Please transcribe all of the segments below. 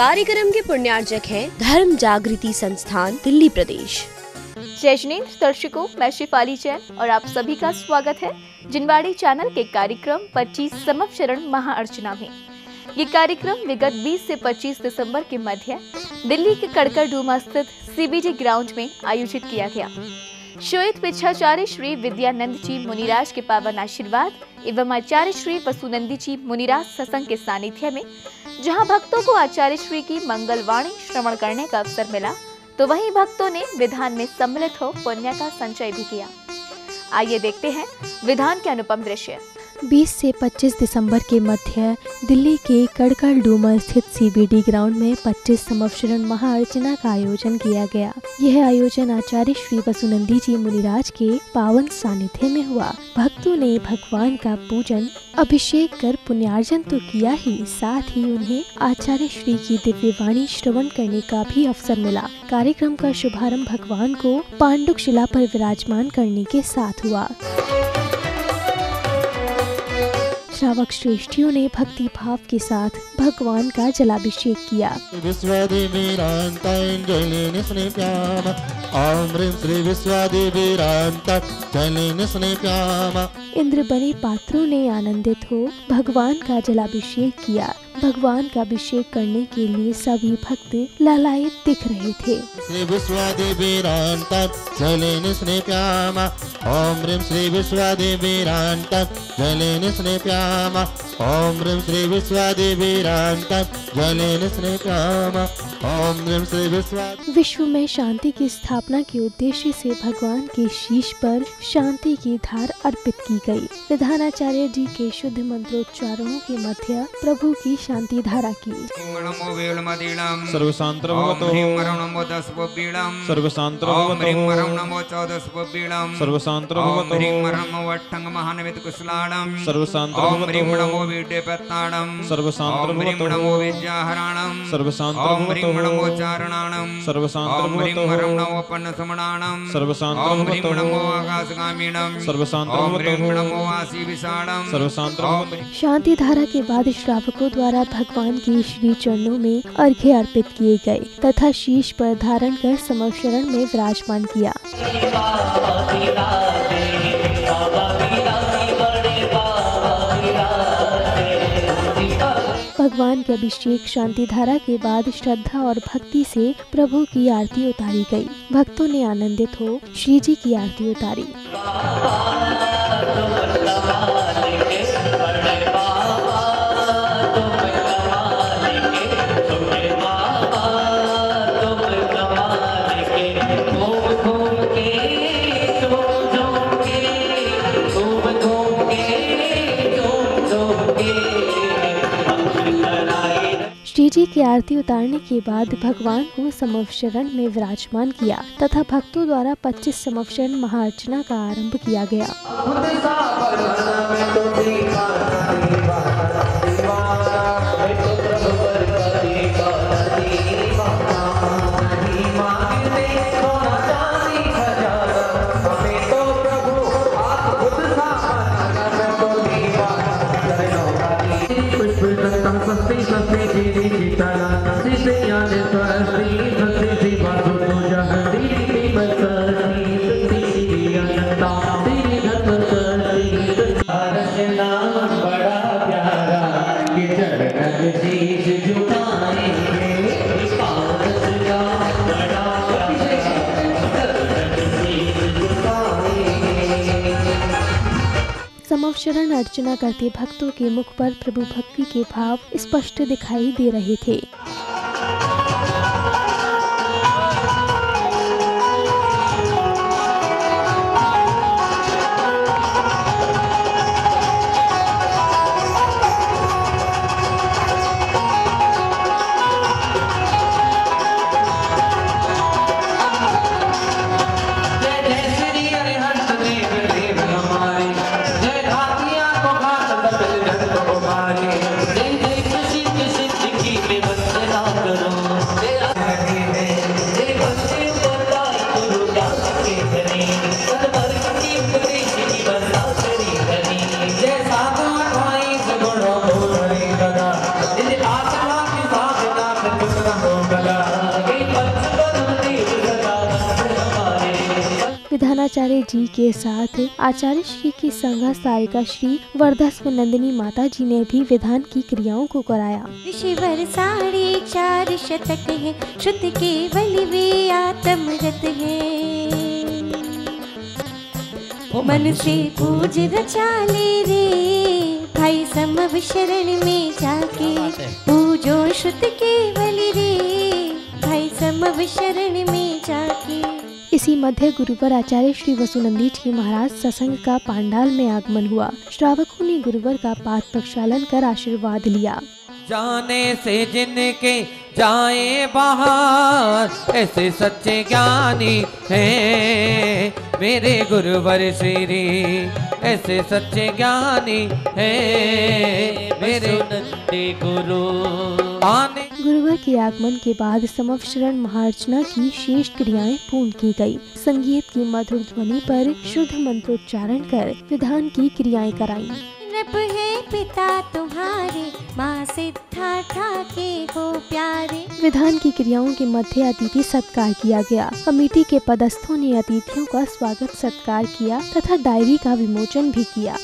कार्यक्रम के पुण्यार्जक हैं धर्म जागृति संस्थान दिल्ली प्रदेश। जय जिनेंद्र दर्शकों, मैं शिफाली जैन और आप सभी का स्वागत है जिनवाड़ी चैनल के कार्यक्रम 25 संवत्सरण महाअर्चना में। ये कार्यक्रम विगत 20 से 25 दिसंबर के मध्य दिल्ली के कड़कड़डूमा स्थित CBD ग्राउंड में आयोजित किया गया। श्वेत पिछाचार्य श्री विद्यानंद जी मुनिराज के पावन आशीर्वाद एवं आचार्य श्री वसुनंदी जी मुनिराज सत्संग के सानिध्य में जहां भक्तों को आचार्य श्री की मंगलवाणी श्रवण करने का अवसर मिला, तो वहीं भक्तों ने विधान में सम्मिलित हो पुण्य का संचय भी किया। आइए देखते हैं विधान के अनुपम दृश्य। 20 से 25 दिसंबर के मध्य दिल्ली के कड़कड़डूमा स्थित CBD ग्राउंड में 25 संवत्सरण महाअर्चना का आयोजन किया गया। यह आयोजन आचार्य श्री वसुनंदी जी मुनिराज के पावन सानिध्य में हुआ। भक्तों ने भगवान का पूजन अभिषेक कर पुण्यार्जन तो किया ही, साथ ही उन्हें आचार्य श्री की दिव्य वाणी श्रवण करने का भी अवसर मिला। कार्यक्रम का शुभारंभ भगवान को पांडुक शिला पर विराजमान करने के साथ हुआ। श्रावक श्रेष्ठियों ने भक्ति भाव के साथ भगवान का जलाभिषेक किया। इंद्र बने पात्रों ने आनंदित हो भगवान का जलाभिषेक किया। भगवान का अभिषेक करने के लिए सभी भक्त लालायित दिख रहे थे। श्री विश्वादेवी ओम ह्रीं श्री विश्वादेवी जलेन स्नेप्यामा ओम ह्रीं श्री विश्वादेवी जलेन स्नेप्यामा ओम ह्रीं श्री विश्वा। विश्व में शांति की स्थापना के उद्देश्य से भगवान के शीश पर शांति की धार अर्पित की गई। विधानाचार्य जी के शुद्ध मंत्रोच्चारणों के मध्य प्रभु की शांति धारा की। शांति धारा के बाद श्रावकों द्वारा भगवान के श्री चरणों में अर्घ्य अर्पित किए गए तथा शीश पर धारण कर समवशरण में विराजमान किया। भगवान के अभिषेक शांति धारा के बाद श्रद्धा और भक्ति से प्रभु की आरती उतारी गई। भक्तों ने आनंदित हो श्री जी की आरती उतारी। श्री जी की आरती उतारने के बाद भगवान को समवशरण में विराजमान किया तथा भक्तों द्वारा 25 संवत्सरण महाअर्चना का आरंभ किया गया। समवशरण अर्चना करते भक्तों के मुख पर प्रभु भक्ति के भाव स्पष्ट दिखाई दे रहे थे। जय जय कृष्ण कृष्ण की में वंदना। आचार्य जी के साथ आचार्य श्री की संघ सहायिका श्री वर्धस्वनंदिनी माता जी ने भी विधान की क्रियाओं को कराया। ऋषिवर 4.5 शतक है, श्रुत केवल वे आत्मरत है। मन से पूज रचा ले रे भाई समव शरण में जाके, पूजो श्रुत केवल रे भाई समव शरण में जाके। इसी मध्य गुरुवर आचार्य श्री वसुनंदी जी महाराज सत्संग का पांडाल में आगमन हुआ। श्रावकों ने गुरुवर का पाद प्रक्षालन कर आशीर्वाद लिया। जाने से जिनके जाए बाहर, ऐसे सच्चे ज्ञानी हैं मेरे गुरुवर श्री, ऐसे सच्चे ज्ञानी हैं मेरे नंदे गुरु। गुरुवर के आगमन के बाद समवशरण महार्चना की शेष क्रियाएं पूर्ण की गई। संगीत की मधुर ध्वनि पर शुद्ध मंत्रोच्चारण कर विधान की क्रियाएं कराई। नप है पिता तुम्हारे, माँ सिद्धार्था के हो प्यारे। विधान की क्रियाओं के मध्य अतिथि सत्कार किया गया। कमेटी के पदस्थों ने अतिथियों का स्वागत सत्कार किया तथा डायरी का विमोचन भी किया।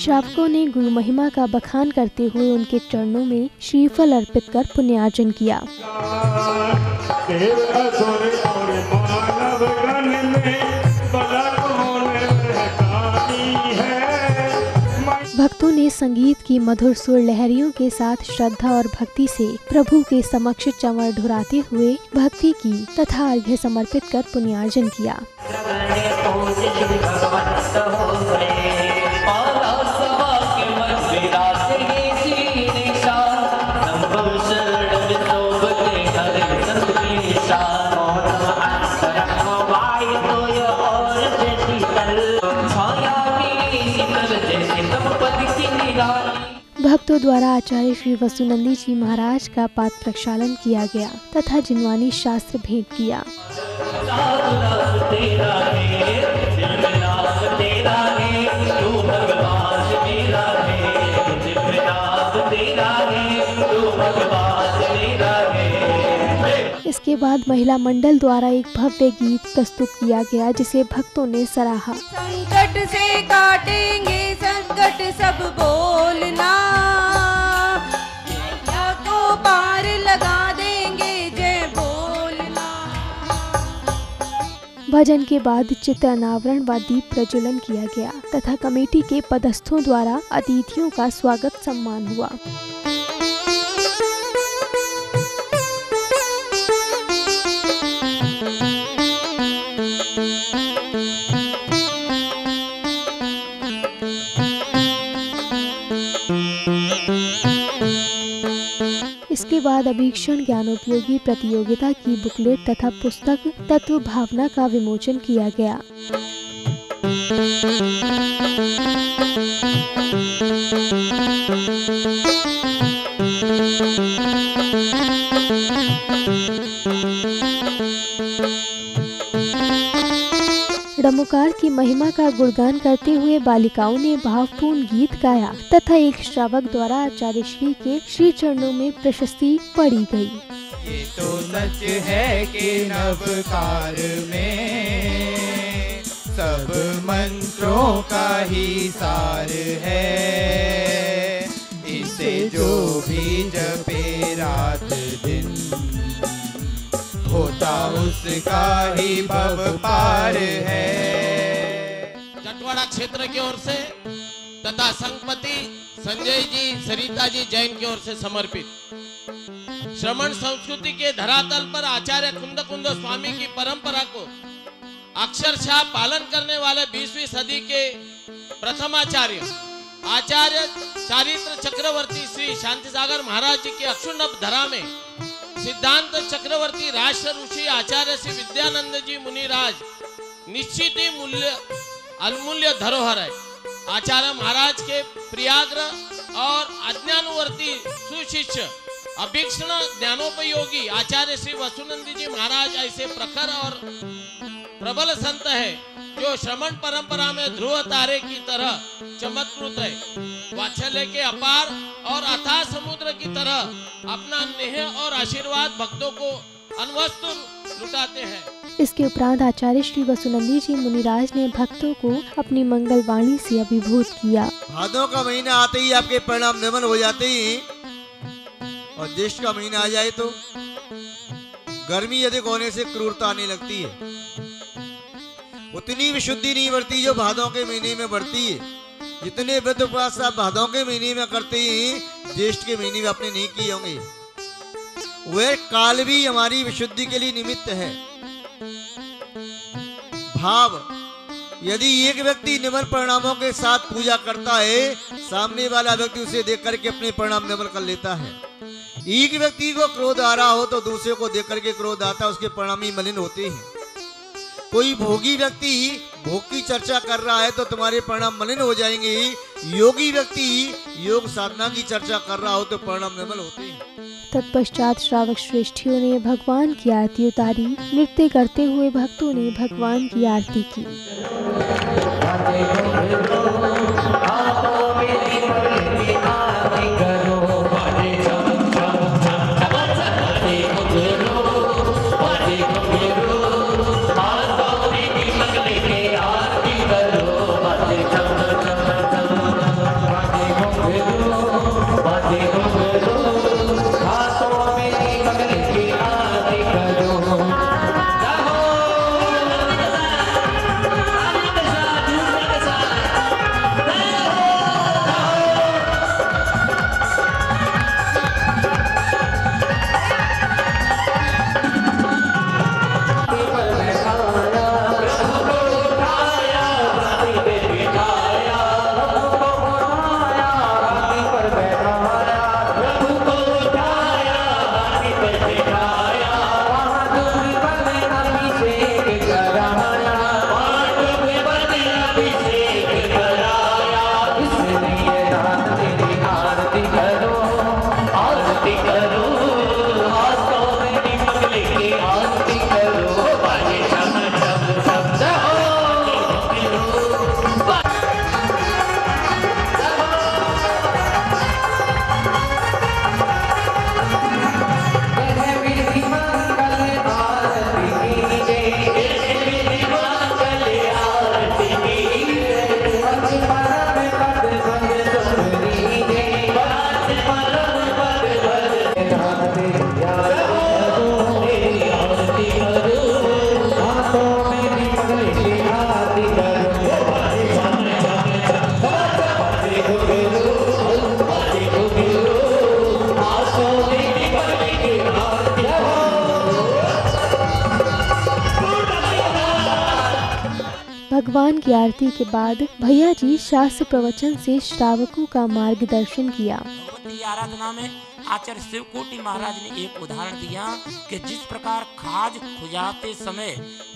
श्रावकों ने गुरु महिमा का बखान करते हुए उनके चरणों में श्रीफल अर्पित कर पुण्यार्जन किया। भक्तों ने संगीत की मधुर सुर लहरियों के साथ श्रद्धा और भक्ति से प्रभु के समक्ष चंवर ढुराते हुए भक्ति की तथा अर्घ्य समर्पित कर पुण्यार्जन किया। भक्तों द्वारा आचार्य श्री वसुनंदी जी महाराज का पाद प्रक्षालन किया गया तथा जिनवानी शास्त्र भेंट किया। इसके बाद महिला मंडल द्वारा एक भव्य गीत प्रस्तुत किया गया जिसे भक्तों ने सराहा। संकट से काटेंगे संकट सब बोलना, मैया को पार लगा देंगे जय बोलना। भजन के बाद चित्र अनावरण व दीप प्रज्वलन किया गया तथा कमेटी के पदस्थों द्वारा अतिथियों का स्वागत सम्मान हुआ। इसके बाद अभीक्षण ज्ञानोपयोगी प्रतियोगिता की बुकलेट तथा पुस्तक तत्व भावना का विमोचन किया गया। रमुकार की महिमा का गुणगान करते हुए बालिकाओं ने भावपूर्ण गीत गाया तथा एक श्रावक द्वारा आचार्य श्री के श्री चरणों में प्रशस्ति पढ़ी गई। ये तो सच है कि नवकार में सब मंत्रों का ही सार है, इसे जो भी जपे रात दिन होता उसका ही भव पार है। जटवाड़ा क्षेत्र की ओर से तथा संघपति संजय जी सरिता जी जैन की ओर से समर्पित श्रमण संस्कृति के धरातल पर आचार्य कुंद स्वामी की परंपरा को अक्षरशः पालन करने वाले 20वीं सदी के प्रथम आचार्य चारित्र चक्रवर्ती श्री शांति सागर महाराज जी की अक्षुण्ण धरा में सिद्धांत चक्रवर्ती राष्ट्र ऋषि आचार्य श्री विद्यानंद जी मुनिराज निश्चित ही अमूल्य धरोहर है। आचार्य महाराज के प्रियाग्र और अज्ञानवर्ती सुशिष्य अभीक्षण ज्ञानोपयोगी आचार्य श्री वसुनंदी जी महाराज ऐसे प्रखर और प्रबल संत है जो श्रमण परंपरा में ध्रुव तारे की तरह चमत्कृत है। वात्सल्य के अपार और अथाह समुद्र की तरह अपना नेह और आशीर्वाद भक्तों को अनवस्तु लुटाते हैं। इसके उपरांत आचार्य श्री वसुनंदी जी मुनिराज ने भक्तों को अपनी मंगल वाणी से अभिभूत किया। भादों का महीना आते ही आपके परिणाम निर्मल हो जाते ही और ज्येष्ठ का महीना आ जाए तो गर्मी अधिक होने से क्रूरता आने लगती है। उतनी विशुद्धि नहीं बढ़ती जो भादों के महीने में बढ़ती है। जितने व्रत उपवास आप भादों के महीने में करते ही ज्येष्ठ के महीने में अपने नहीं किए होंगे। वह काल भी हमारी विशुद्धि के लिए निमित्त है। भाव यदि एक व्यक्ति निर्मल परिणामों के साथ पूजा करता है, सामने वाला व्यक्ति उसे देख करके अपने परिणाम निर्मल कर लेता है। एक व्यक्ति को क्रोध आ रहा हो तो दूसरे को देख करके क्रोध आता है, उसके परिणाम ही मलिन होते हैं। कोई भोगी व्यक्ति भोग की चर्चा कर रहा है तो तुम्हारे परिणाम मलिन हो जाएंगे। योगी व्यक्ति योग साधना की चर्चा कर रहा हो तो परिणाम निर्मल होते हैं। तत्पश्चात श्रावक श्रेष्ठियों ने भगवान की आरती उतारी। नृत्य करते हुए भक्तों ने भगवान की आरती की। भगवान की आरती के बाद भैया जी शास्त्र प्रवचन से श्रावकों का मार्गदर्शन किया। भगवती आराधना में आचार्य शिवकोटि महाराज ने एक उदाहरण दिया कि जिस प्रकार खाज खुजाते समय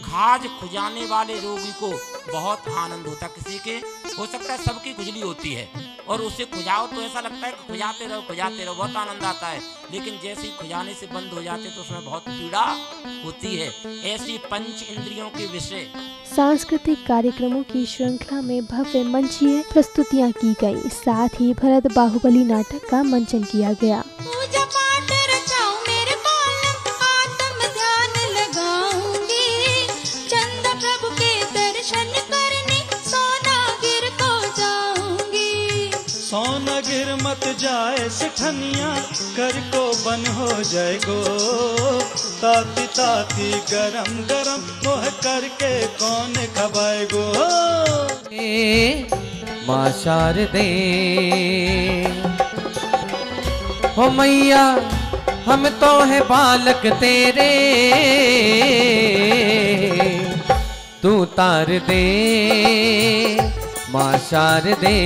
खाज खुजाने वाले रोगी को बहुत आनंद होता, किसी के हो सकता है सबकी खुजली होती है और उसे खुजाओ तो ऐसा लगता है कि खुजाते रहो बहुत आनंद आता है, लेकिन जैसे ही खुजाने से बंद हो जाते तो उसमें बहुत पीड़ा होती है। ऐसी पंच इंद्रियों के विषय सांस्कृतिक कार्यक्रमों की श्रृंखला में भव्य मंचीय प्रस्तुतियां की गई। साथ ही भरत बाहुबली नाटक का मंचन किया गया। पूजा पाठ रचाऊं मेरे पालम, आत्म ध्यान लगाऊंगी, चंदा प्रभु के दर्शन करने सोनागिर को जाऊंगी। सोनागिर मत जाए सिठनिया, कर को बन हो जाए गो, ताती ताती गरम गरम मोह करके कौन खबाए गो। माँ शारदे हो मैया हम तो है बालक तेरे, तू तार दे माँ शारदे।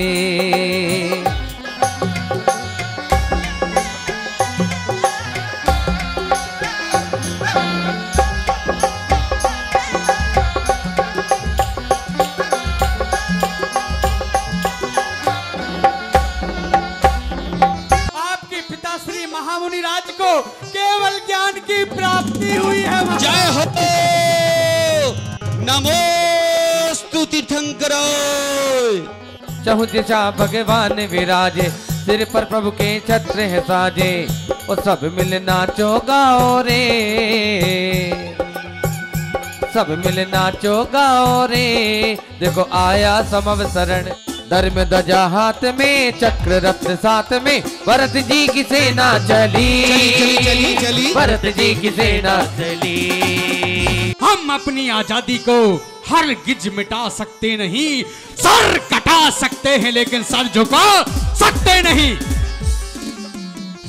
महामुनिराज को केवल ज्ञान की प्राप्ति हुई है। जय हो, नमोस्तु तीर्थंकरो। चहु दिशा भगवान विराजे, सिर पर प्रभु के छत्र है साजे, और सब मिल नाचो गाओ रे, सब मिल नाचो गाओ रे। देखो आया समव शरण, धर्म ध्वजा हाथ में, चक्र रत्न साथ में, भरत जी की सेना चली, भरत जी की सेना चली। हम अपनी आजादी को हर गिज मिटा सकते नहीं, सर कटा सकते हैं लेकिन सर झुका सकते नहीं।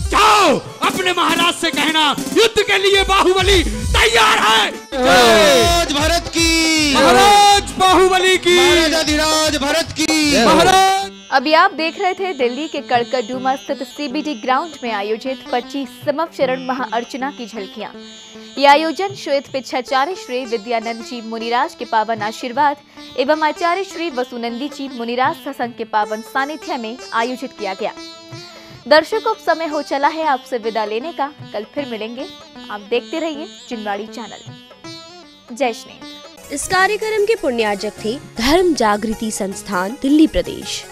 जाओ अपने महाराज से कहना युद्ध के लिए बाहुबली तैयार है। महाराज भरत की, महाराज बाहुबली की, महाराज भरत की। महाराज अभी आप देख रहे थे दिल्ली के कड़कड़डूमा स्थित सीबीडी ग्राउंड में आयोजित 25 समवशरण महाअर्चना की झलकियां। ये आयोजन श्वेत पिच्छाचार्य श्री विद्यानंद जी मुनिराज के पावन आशीर्वाद एवं आचार्य श्री वसुनंदी जी मुनिराज सत्संग के पावन सानिध्य में आयोजित किया गया। दर्शकों, अब समय हो चला है आपसे विदा लेने का। कल फिर मिलेंगे। आप देखते रहिए जिनवाड़ी चैनल। जय श्री। इस कार्यक्रम के पुण्यार्जक थे धर्म जागृति संस्थान दिल्ली प्रदेश।